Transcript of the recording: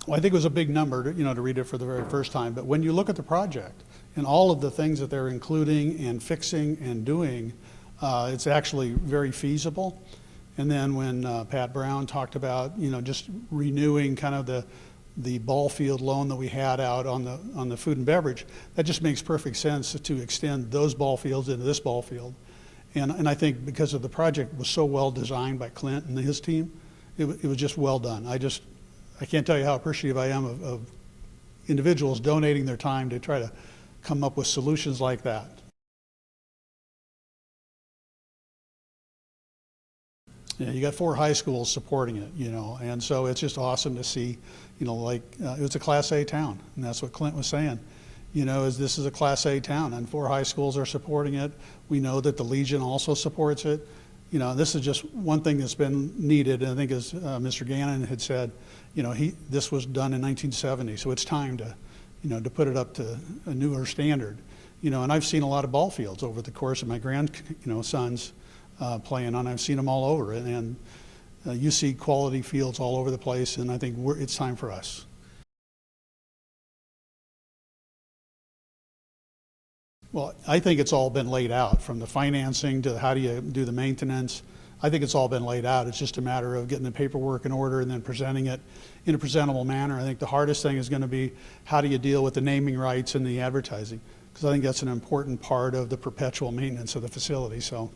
Well, I think it was a big number, to read it for the very first time. But when you look at the project and all of the things that they're including and fixing and doing, it's actually very feasible. And then when Pat Brown talked about, just renewing kind of the ball field loan that we had out on the food and beverage, that just makes perfect sense to extend those ball fields into this ball field. And I think because of the project was so well designed by Clint and his team, it was just well done. I can't tell you how appreciative I am of individuals donating their time to try to come up with solutions like that. Yeah, you got 4 high schools supporting it, and so it's just awesome to see, it was a Class A town, and that's what Clint was saying. This is a Class A town, and 4 high schools are supporting it. We know that the Legion also supports it. This is just one thing that's been needed, and I think as Mr. Gannon had said, this was done in 1970, so it's time to put it up to a newer standard. And I've seen a lot of ball fields over the course of my sons playing on. I've seen them all over, and you see quality fields all over the place, and I think it's time for us. Well, I think it's all been laid out, from the financing to how do you do the maintenance. I think it's all been laid out. It's just a matter of getting the paperwork in order and then presenting it in a presentable manner. I think the hardest thing is going to be how do you deal with the naming rights and the advertising, because I think that's an important part of the perpetual maintenance of the facility. So.